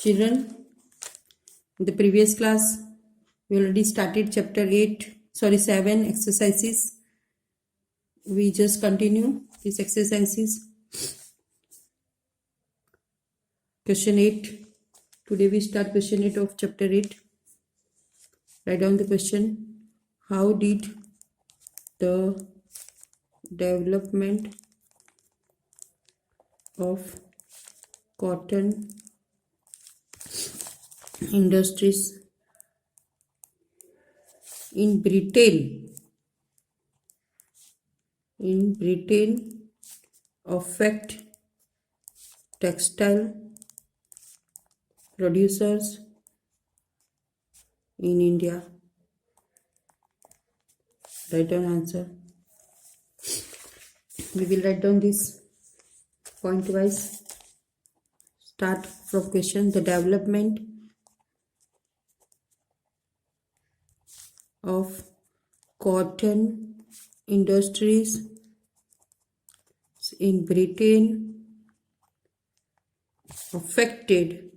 Children, in the previous class, we already started chapter 7 exercises. We just continue these exercises. Question 8. Today we start question 8 of chapter 8. Write down the question. How did the development of cotton industries in Britain affect textile producers in India? Write down answer. We will write down this point wise. Start from question. The development of cotton industries in Britain affected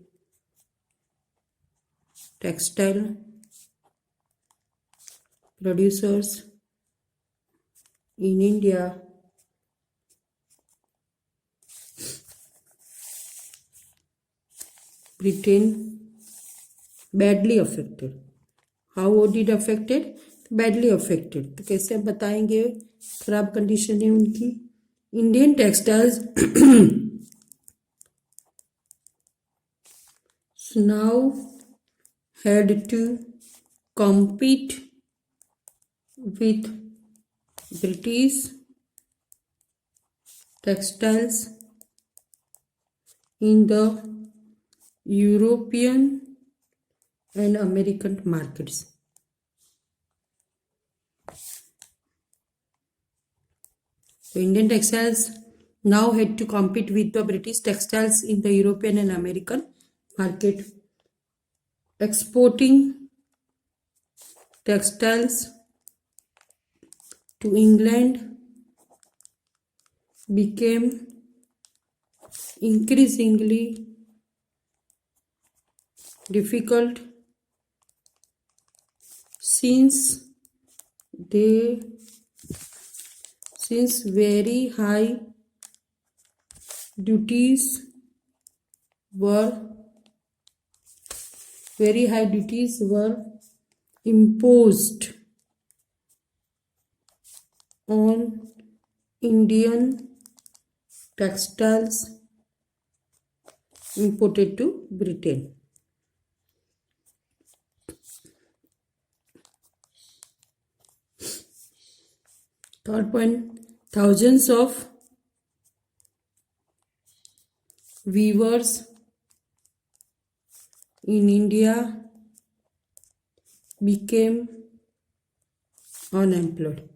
textile producers in India. Britain badly affected. How did affected? Badly affected. तो कैसे आप बताएंगे खराब condition है उनकी? Indian textiles now had to compete with British textiles in the European and American markets. So Indian textiles now had to compete with the British textiles in the European and American market. Exporting textiles to England became increasingly difficult since very high duties were imposed on Indian textiles imported to Britain. Third point, thousands of weavers in India became unemployed.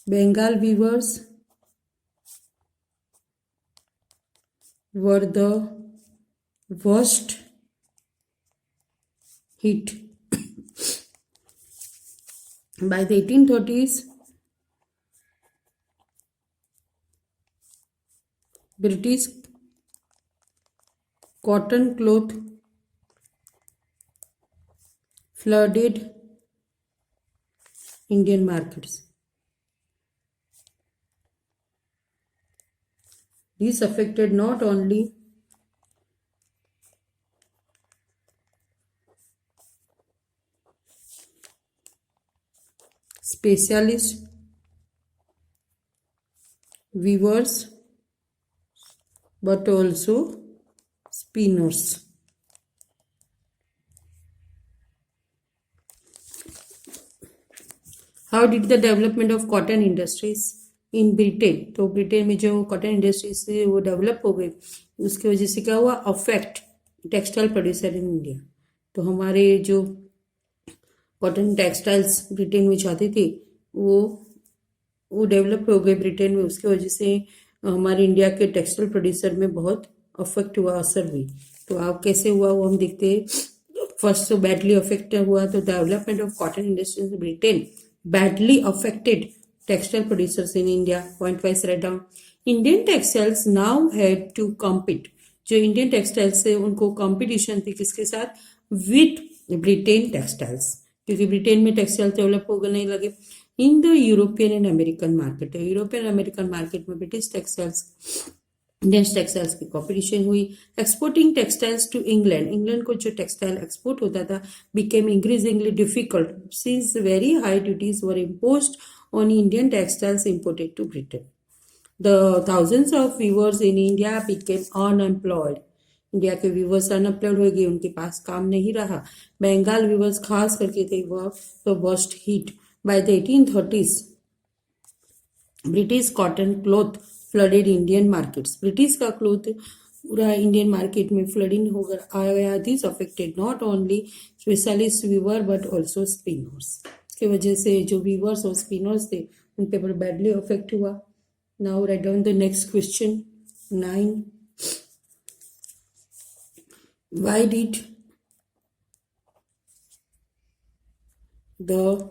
Bengal weavers were the worst hit. By the 1830s, British cotton cloth flooded Indian markets. This affected not only specialist weavers but also spinners. How did the development of cotton industries in Britain, तो Britain में जो cotton industries से वो develop हो गई उसकी वजह से क्या हुआ? Affect textile producer in India. तो हमारे जो कॉटन टेक्सटाइल्स ब्रिटेन में चाहती थी वो डेवलप हो गए ब्रिटेन में. उसकी वजह से हमारे इंडिया के टेक्सटाइल प्रोड्यूसर में बहुत अफेक्ट हुआ, असर हुई. तो आप कैसे हुआ वो हम देखते हैं. फर्स्ट तो बैडली अफेक्ट हुआ. तो development of cotton industries in Britain badly affected textile producers in India. Point wise write down. Indian textiles now had to compete, जो इंडियन टेक्सटाइल्स है उनको कंपटीशन थी किसके साथ, विथ ब्रिटेन टेक्सटाइल्स, क्योंकि ब्रिटेन में टेक्सटाइल डेवलप होने लगे। In the European and American market, European American market में ब्रिटिश टेक्सटाइल्स इंडियन टेक्सटाइल्स की कॉम्पिटिशन हुई। Exporting textiles to England, England को जो टेक्सटाइल एक्सपोर्ट होता था became increasingly difficult since very high duties were imposed on Indian textiles imported to Britain. The thousands of weavers in India became unemployed, India के weavers unemployed हो गए, उनके पास काम नहीं रहा। बंगाल वीवर्स खास करके थे वह तो worst hit. By the 1830s British cotton cloth flooded Indian markets, British का क्लॉथ पूरा इंडियन मार्केट में फ्लडिंग होकर आ गया। This affected not only specialist weaver but also spinners, इसकी वजह से जो वीवर्स और स्पिनर्स थे उन पे बैडली अफेक्ट हुआ। Now write down the next question 9, why did the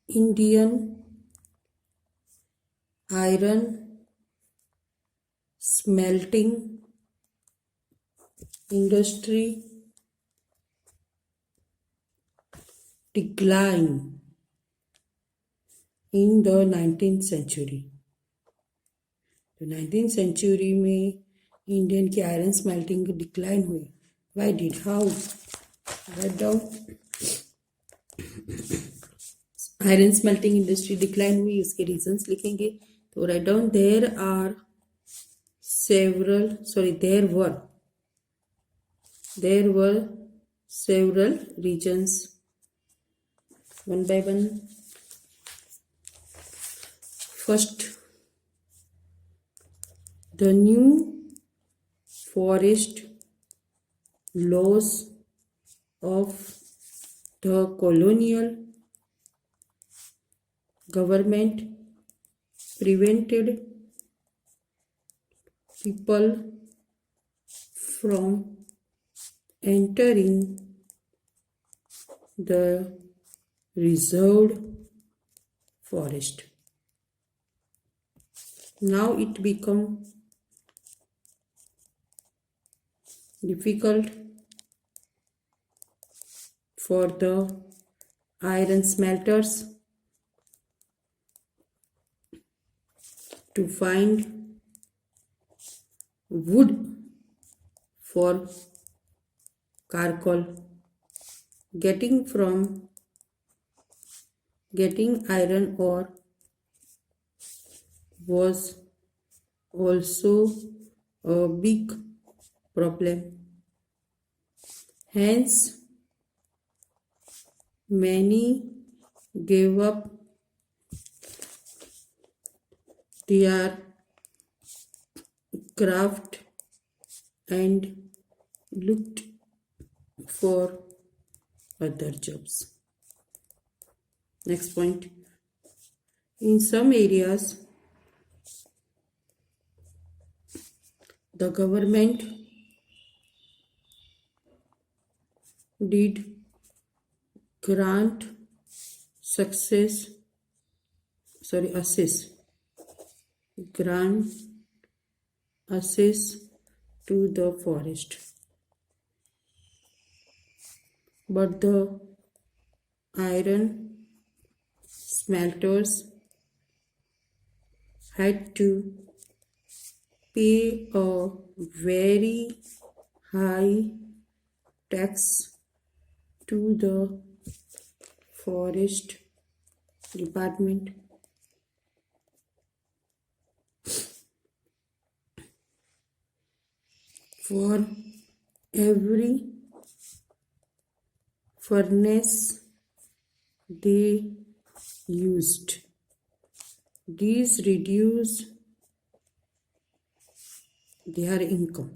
Indian iron smelting industry decline in the 19th century? तो 19th सेंचुरी में इंडियन की आयरन स्मेल्टिंग डिक्लाइन हुई। Why did, how, write down. Iron smelting industry decline हुई, उसके reasons लिखेंगे। तो write down, there were several reasons, one by one. First, the new forest laws of the colonial government prevented people from entering the reserved forest. Now it become difficult for the iron smelters to find wood for charcoal. Getting iron ore was also a big problem. Hence, many gave up their craft and looked for other jobs. Next point. In some areas, the government did assess to the forest, but the iron smelters had to pay a very high tax to the forest department for every furnace they used. These reduced their income.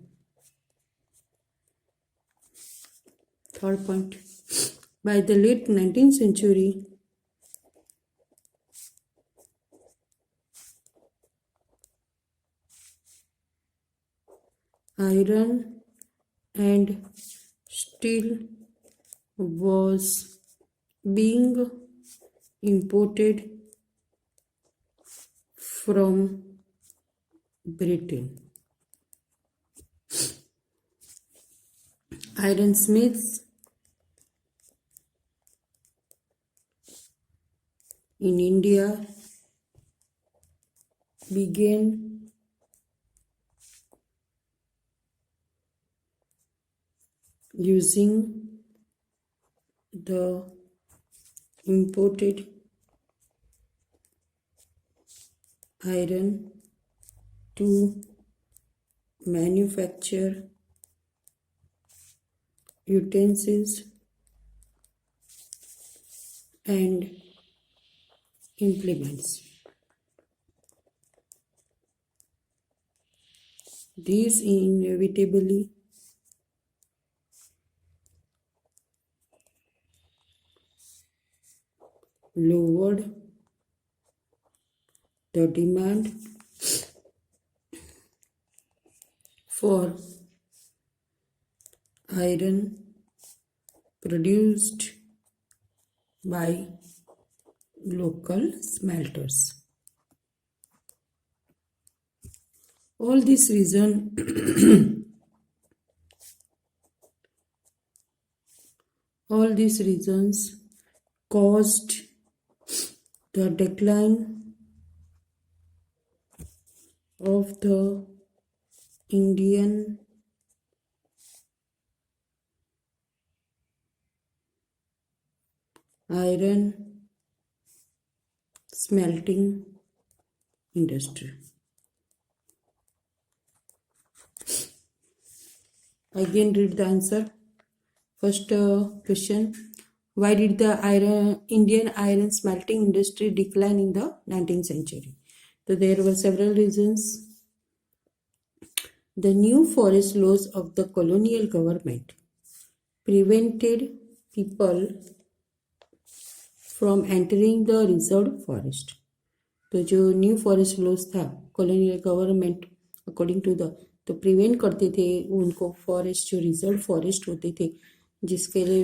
Third point. By the late 19th century, iron and steel was being imported from Britain. Ironsmiths in India began using the imported iron to manufacture utensils and implements. These inevitably lowered the demand for iron produced by local smelters. All these reasons caused the decline of the Indian iron smelting industry. Again, read the answer. First question: why did the Indian iron smelting industry decline in the 19th century? So there were several reasons. The new forest laws of the colonial government prevented people from entering the reserved forest. तो जो new forest laws था colonial government according to the तो prevent करते थे उनको forest जो reserve forest होते थे जिसके लिए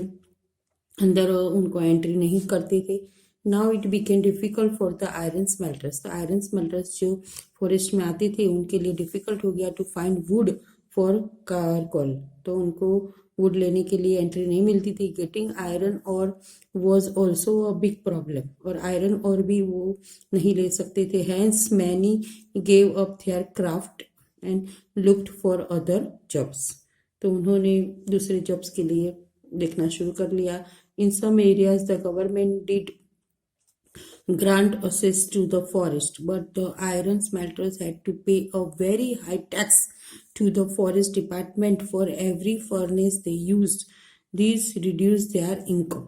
अंदर उनको एंट्री नहीं करते थे. Now it became difficult for the iron smelters. तो आयरन स्मेल्टर्स जो फॉरेस्ट में आते थे उनके लिए डिफिकल्ट हो गया टू फाइंड वुड फॉर कारकोल. तो उनको वुड लेने के लिए एंट्री नहीं मिलती थी. Getting iron ore was also a big problem. और आयरन और भी वो नहीं ले सकते थे. Hence many gave up their craft and looked for other jobs. तो उन्होंने दूसरे जॉब्स के लिए देखना शुरू कर लिया. In some areas, the government did grant access to the forest, but the iron smelters had to pay a very high tax to the forest department for every furnace they used. These reduced their income.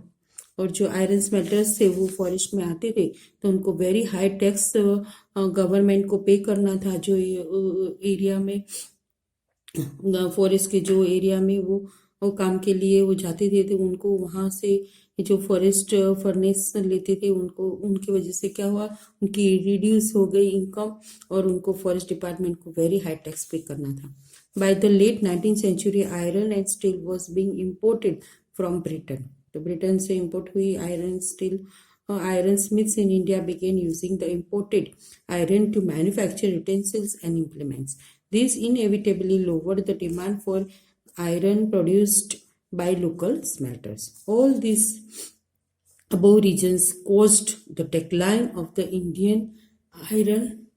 और जो iron smelters थे वो forest में आते थे तो उनको very high tax government को पे करना था. जो एरिया में फॉरेस्ट के जो एरिया में वो काम के लिए वो जाते थे तो उनको वहाँ से जो फॉरेस्ट फर्नेस लेते थे उनको उनकी वजह से क्या हुआ उनकी रिड्यूस हो गई इनकम और उनको फॉरेस्ट डिपार्टमेंट को वेरी हाई टैक्स पे करना था. By the late 19th century iron and steel was being imported from Britain. तो ब्रिटेन से इम्पोर्ट हुई iron steel. Iron smiths in India began using the imported iron to manufacture utensils and implements. This inevitably lowered the demand for iron produced by local smelters. All these above reasons caused the decline of the Indian iron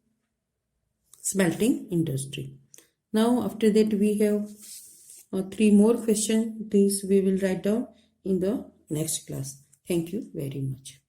smelting industry. Now, after that, we have 3 more questions. These we will write down in the next class. Thank you very much.